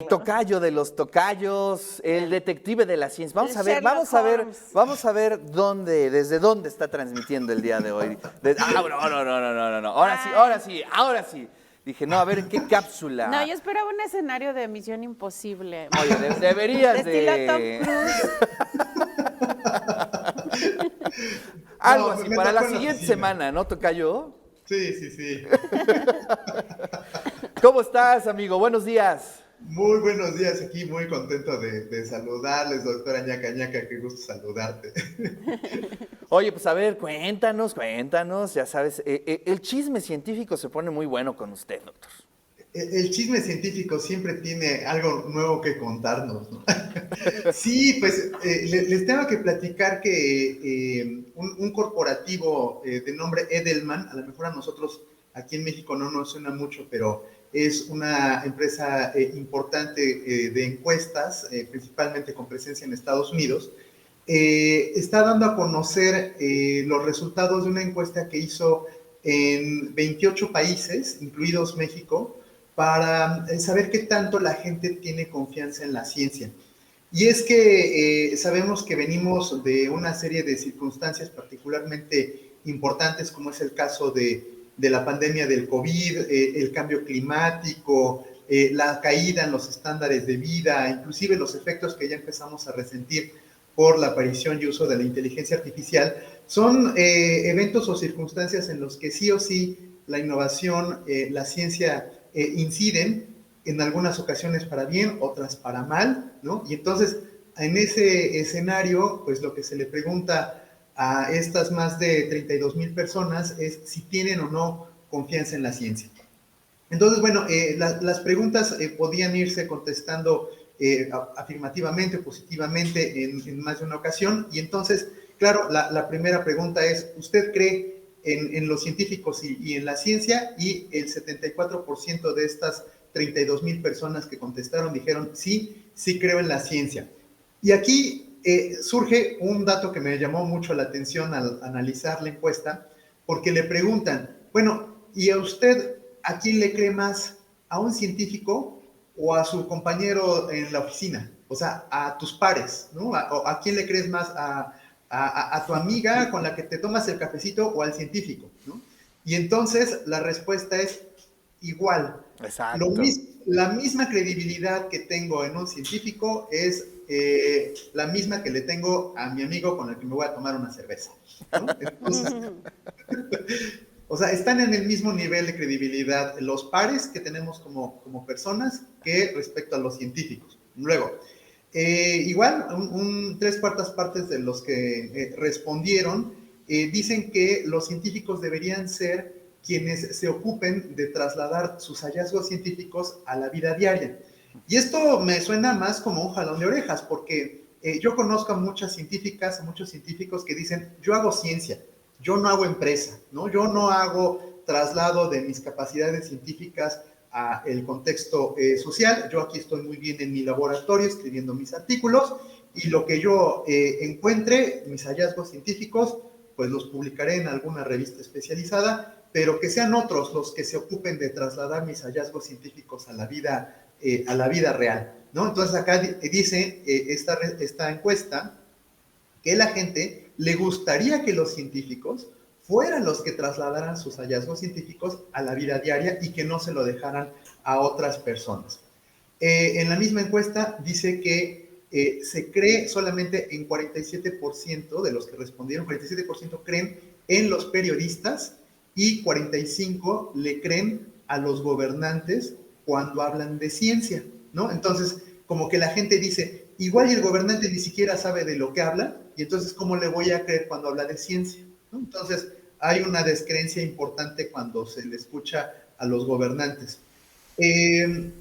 Tocayo de los tocayos, el detective de la ciencia. Vamos a ver desde dónde está transmitiendo el día de hoy. No. Ahora sí. Dije, no, a ver, ¿en qué cápsula? No, yo esperaba un escenario de Misión Imposible. Oye, deberías Estilo Tom Cruise. Algo No, así, me para tocó la en la siguiente oficina. semana, ¿no, tocayo? Sí. ¿Cómo estás, amigo? Buenos días. Muy buenos días, aquí muy contento de saludarles, doctora Ñaca Ñaca, qué gusto saludarte. Oye, pues a ver, cuéntanos, ya sabes, el chisme científico se pone muy bueno con usted, doctor. El chisme científico siempre tiene algo nuevo que contarnos, ¿no? Sí, pues les tengo que platicar que un corporativo de nombre Edelman, a lo mejor a nosotros aquí en México no nos suena mucho, pero es una empresa importante de encuestas, principalmente con presencia en Estados Unidos, está dando a conocer los resultados de una encuesta que hizo en 28 países, incluidos México, para saber qué tanto la gente tiene confianza en la ciencia. Y es que sabemos que venimos de una serie de circunstancias particularmente importantes, como es el caso de la pandemia del COVID, el cambio climático, la caída en los estándares de vida, inclusive los efectos que ya empezamos a resentir por la aparición y uso de la inteligencia artificial, son eventos o circunstancias en los que sí o sí la innovación, la ciencia inciden en algunas ocasiones para bien, otras para mal, ¿no? Y entonces, en ese escenario, pues lo que se le pregunta a estas más de 32,000 personas es si tienen o no confianza en la ciencia. Entonces, bueno, las preguntas podían irse contestando afirmativamente o positivamente en más de una ocasión. Y entonces, claro, la primera pregunta es, ¿usted cree en los científicos y en la ciencia? Y el 74% de estas 32,000 personas que contestaron dijeron, sí creo en la ciencia. Y aquí surge un dato que me llamó mucho la atención al analizar la encuesta, porque le preguntan, bueno, ¿y a usted a quién le cree más? ¿A un científico o a su compañero en la oficina? O sea, a tus pares, ¿no? ¿A quién le crees más? ¿A tu amiga con la que te tomas el cafecito o al científico, ¿no? Y entonces la respuesta es igual. Exacto. La misma credibilidad que tengo en un científico es la misma que le tengo a mi amigo con el que me voy a tomar una cerveza, ¿no? Entonces, o sea, están en el mismo nivel de credibilidad los pares que tenemos como personas que respecto a los científicos. Luego, igual, 3/4 partes de los que respondieron dicen que los científicos deberían ser quienes se ocupen de trasladar sus hallazgos científicos a la vida diaria. Y esto me suena más como un jalón de orejas, porque yo conozco a muchas científicas, a muchos científicos que dicen, yo hago ciencia, yo no hago empresa, ¿no? Yo no hago traslado de mis capacidades científicas a el contexto social. Yo aquí estoy muy bien en mi laboratorio escribiendo mis artículos y lo que yo encuentre, mis hallazgos científicos, pues los publicaré en alguna revista especializada, pero que sean otros los que se ocupen de trasladar mis hallazgos científicos a la vida real, ¿no? Entonces acá dice esta encuesta que la gente le gustaría que los científicos fueran los que trasladaran sus hallazgos científicos a la vida diaria y que no se lo dejaran a otras personas. En la misma encuesta dice que se cree solamente en 47% de los que respondieron, 47% creen en los periodistas y 45% le creen a los gobernantes cuando hablan de ciencia, ¿no? Entonces, como que la gente dice, igual y el gobernante ni siquiera sabe de lo que habla, y entonces, ¿cómo le voy a creer cuando habla de ciencia? ¿No? Entonces, hay una descreencia importante cuando se le escucha a los gobernantes.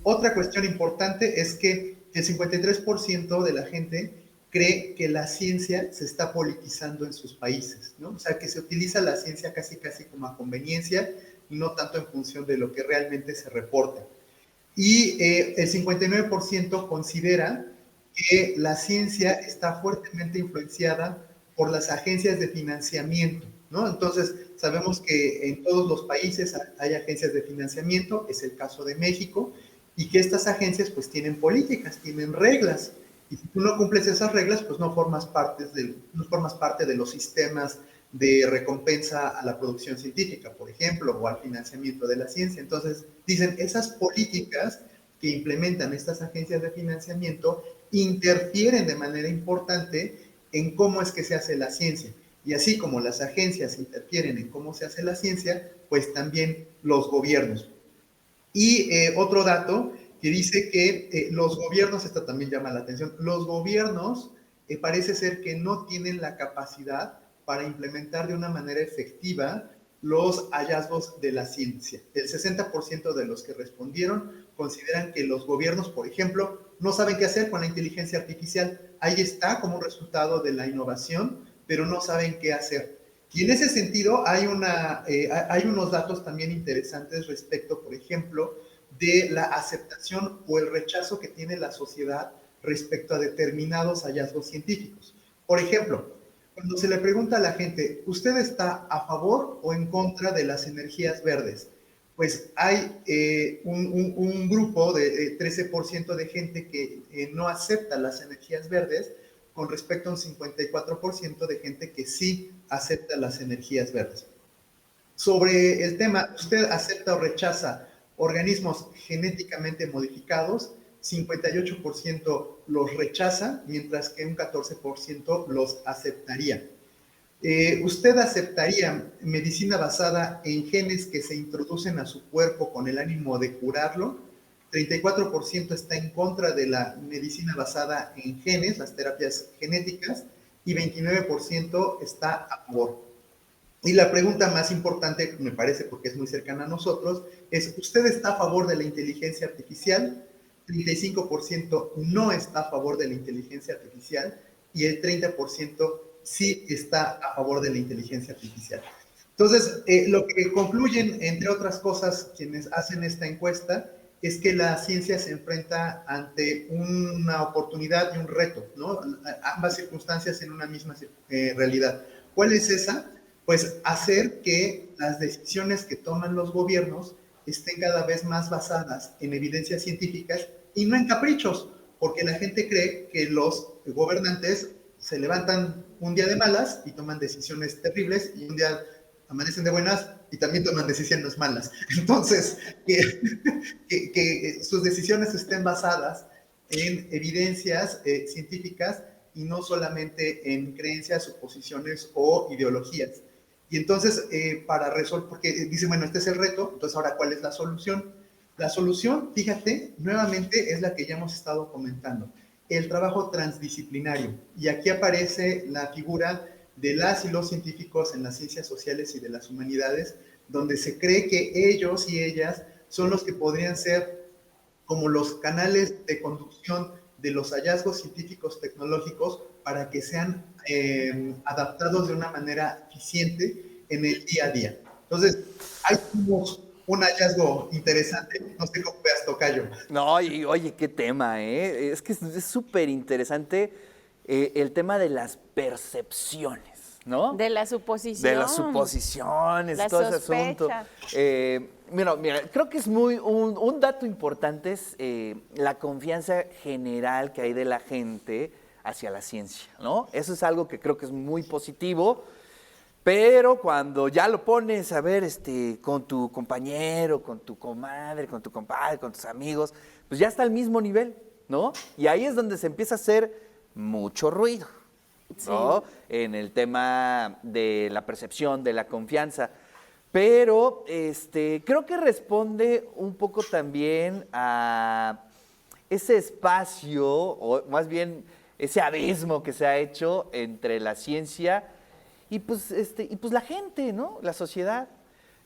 Otra cuestión importante es que el 53% de la gente cree que la ciencia se está politizando en sus países, ¿no? O sea, que se utiliza la ciencia casi como a conveniencia y no tanto en función de lo que realmente se reporta. Y el 59% considera que la ciencia está fuertemente influenciada por las agencias de financiamiento, ¿no? Entonces, sabemos que en todos los países hay agencias de financiamiento, es el caso de México, y que estas agencias pues tienen políticas, tienen reglas, y si tú no cumples esas reglas, pues no formas parte de los sistemas de recompensa a la producción científica, por ejemplo, o al financiamiento de la ciencia. Entonces, dicen, esas políticas que implementan estas agencias de financiamiento interfieren de manera importante en cómo es que se hace la ciencia. Y así como las agencias interfieren en cómo se hace la ciencia, pues también los gobiernos. Y otro dato que dice que los gobiernos, esta también llama la atención, los gobiernos parece ser que no tienen la capacidad para implementar de una manera efectiva los hallazgos de la ciencia. El 60% de los que respondieron consideran que los gobiernos, por ejemplo, no saben qué hacer con la inteligencia artificial. Ahí está como un resultado de la innovación, pero no saben qué hacer. Y en ese sentido hay unos datos también interesantes respecto, por ejemplo, de la aceptación o el rechazo que tiene la sociedad respecto a determinados hallazgos científicos. Por ejemplo, cuando se le pregunta a la gente, ¿usted está a favor o en contra de las energías verdes? Pues hay un grupo de 13% de gente que no acepta las energías verdes, con respecto a un 54% de gente que sí acepta las energías verdes. Sobre el tema, ¿usted acepta o rechaza organismos genéticamente modificados? 58% los rechaza, mientras que un 14% los aceptaría. ¿Usted aceptaría medicina basada en genes que se introducen a su cuerpo con el ánimo de curarlo? 34% está en contra de la medicina basada en genes, las terapias genéticas, y 29% está a favor. Y la pregunta más importante, me parece porque es muy cercana a nosotros, es, ¿usted está a favor de la inteligencia artificial? 35% no está a favor de la inteligencia artificial y el 30% sí está a favor de la inteligencia artificial. Entonces, lo que concluyen, entre otras cosas, quienes hacen esta encuesta, es que la ciencia se enfrenta ante una oportunidad y un reto, ¿no? Ambas circunstancias en una misma realidad. ¿Cuál es esa? Pues hacer que las decisiones que toman los gobiernos estén cada vez más basadas en evidencias científicas y no en caprichos, porque la gente cree que los gobernantes se levantan un día de malas y toman decisiones terribles y un día amanecen de buenas y también toman decisiones malas. Entonces, que sus decisiones estén basadas en evidencias científicas y no solamente en creencias, suposiciones o ideologías. Y entonces, para resolver, porque dicen, bueno, este es el reto, entonces ahora, ¿cuál es la solución? La solución, fíjate, nuevamente es la que ya hemos estado comentando, el trabajo transdisciplinario. Y aquí aparece la figura de las y los científicos en las ciencias sociales y de las humanidades, donde se cree que ellos y ellas son los que podrían ser como los canales de conducción de los hallazgos científicos tecnológicos para que sean adaptados de una manera eficiente en el día a día. Entonces, hay un hallazgo interesante, no sé cómo veas, tocayo. No, y oye, qué tema, ¿eh? Es que es súper interesante el tema de las percepciones, ¿no? De la suposición. De las suposiciones, la todo sospecha. ese asunto. Mira, creo que es un dato importante es la confianza general que hay de la gente hacia la ciencia, ¿no? Eso es algo que creo que es muy positivo, pero cuando ya lo pones a ver con tu compañero, con tu comadre, con tu compadre, con tus amigos, pues ya está al mismo nivel, ¿no? Y ahí es donde se empieza a hacer mucho ruido, ¿no? Sí. En el tema de la percepción, de la confianza. Pero creo que responde un poco también a ese espacio, o más bien ese abismo que se ha hecho entre la ciencia y pues la gente, ¿no? La sociedad.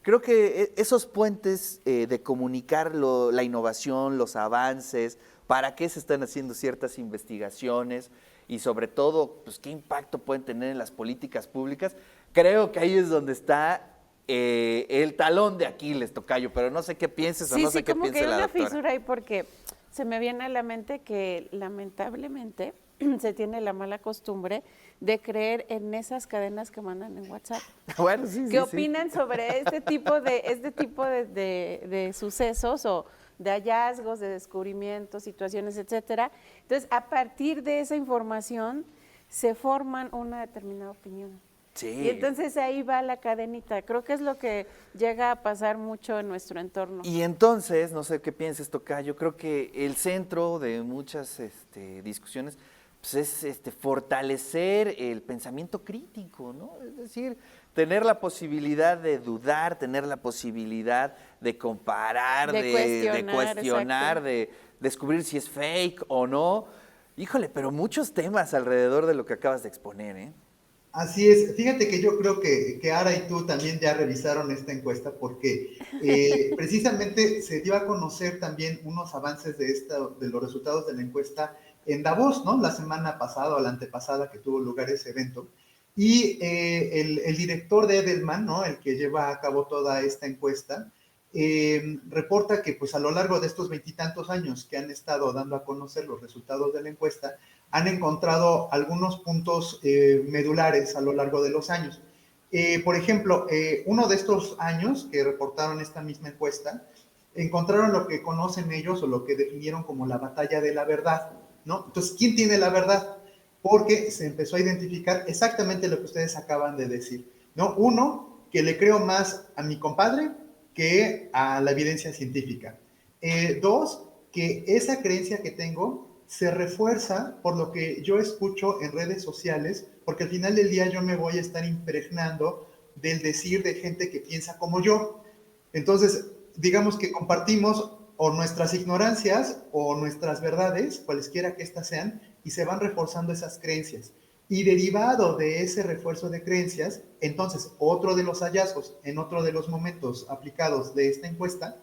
Creo que esos puentes de comunicar la innovación, los avances, para qué se están haciendo ciertas investigaciones y sobre todo, pues qué impacto pueden tener en las políticas públicas, creo que ahí es donde está el talón de Aquiles, tocayo, pero no sé qué pienses o no sé qué piense la doctora. Sí, como que hay una fisura ahí porque se me viene a la mente que lamentablemente se tiene la mala costumbre de creer en esas cadenas que mandan en WhatsApp. Bueno, sí, ¿Qué opinan sobre este tipo de sucesos o de hallazgos, de descubrimientos, situaciones, etcétera. Entonces, a partir de esa información se forman una determinada opinión. Sí. Y entonces ahí va la cadenita. Creo que es lo que llega a pasar mucho en nuestro entorno. Y entonces, no sé qué pienses, Tocayo, creo que el centro de muchas discusiones pues es fortalecer el pensamiento crítico, ¿no? Es decir, tener la posibilidad de dudar, tener la posibilidad de comparar, de cuestionar, de descubrir si es fake o no. Híjole, pero muchos temas alrededor de lo que acabas de exponer, ¿eh? Así es. Fíjate que yo creo que Ara y tú también ya revisaron esta encuesta porque precisamente se dio a conocer también unos avances de los resultados de la encuesta en Davos, ¿no? La semana pasada o la antepasada que tuvo lugar ese evento. Y el director de Edelman, ¿no? El que lleva a cabo toda esta encuesta, reporta que pues a lo largo de estos 20 y tantos años que han estado dando a conocer los resultados de la encuesta, han encontrado algunos puntos medulares a lo largo de los años. Por ejemplo, uno de estos años que reportaron esta misma encuesta, encontraron lo que conocen ellos o lo que definieron como la batalla de la verdad, ¿no? Entonces, ¿quién tiene la verdad? Porque se empezó a identificar exactamente lo que ustedes acaban de decir, ¿no? Uno, que le creo más a mi compadre que a la evidencia científica. Dos, que esa creencia que tengo se refuerza por lo que yo escucho en redes sociales, porque al final del día yo me voy a estar impregnando del decir de gente que piensa como yo. Entonces, digamos que compartimos o nuestras ignorancias o nuestras verdades, cualesquiera que éstas sean, y se van reforzando esas creencias. Y derivado de ese refuerzo de creencias, entonces otro de los hallazgos en otro de los momentos aplicados de esta encuesta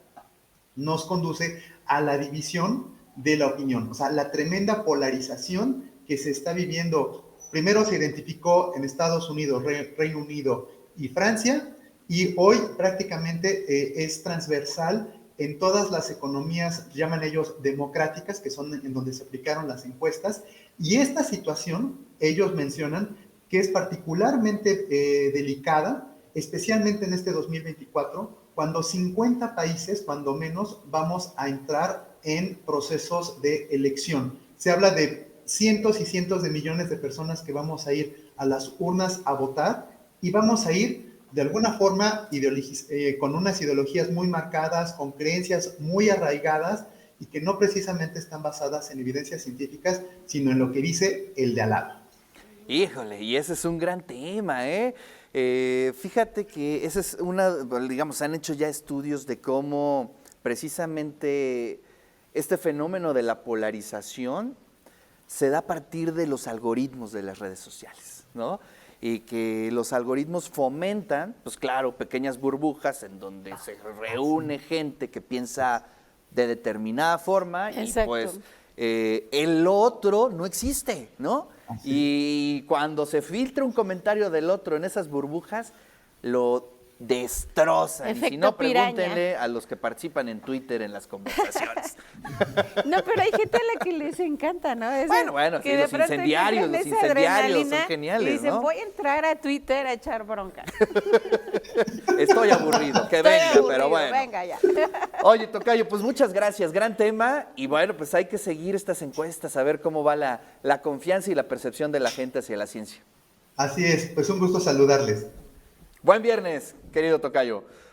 nos conduce a la división de la opinión, o sea, la tremenda polarización que se está viviendo. Primero se identificó en Estados Unidos, Reino Unido y Francia, y hoy prácticamente es transversal en todas las economías, llaman ellos democráticas, que son en donde se aplicaron las encuestas, y esta situación, ellos mencionan que es particularmente delicada, especialmente en este 2024, cuando 50 países, cuando menos, vamos a entrar en procesos de elección. Se habla de cientos y cientos de millones de personas que vamos a ir a las urnas a votar y vamos a ir de alguna forma con unas ideologías muy marcadas, con creencias muy arraigadas y que no precisamente están basadas en evidencias científicas, sino en lo que dice el de al lado. Híjole, y ese es un gran tema, ¿eh? Fíjate que esa es digamos, han hecho ya estudios de cómo precisamente este fenómeno de la polarización se da a partir de los algoritmos de las redes sociales, ¿no? Y que los algoritmos fomentan, pues claro, pequeñas burbujas en donde se reúne gente que piensa de determinada forma. Exacto. Y pues el otro no existe, ¿no? Y cuando se filtra un comentario del otro en esas burbujas, lo destrozan. Efecto y si no, piraña. pregúntenle a los que participan en Twitter en las conversaciones. No, pero hay gente a la que les encanta, ¿no? Bueno, sí, los incendiarios son geniales, y dicen, ¿no? voy a entrar a Twitter a echar bronca. Estoy aburrido, que venga, pero bueno. Venga ya. Oye, Tocayo, pues muchas gracias, gran tema, y bueno, pues hay que seguir estas encuestas, a ver cómo va la confianza y la percepción de la gente hacia la ciencia. Así es, pues un gusto saludarles. Buen viernes, querido Tocayo.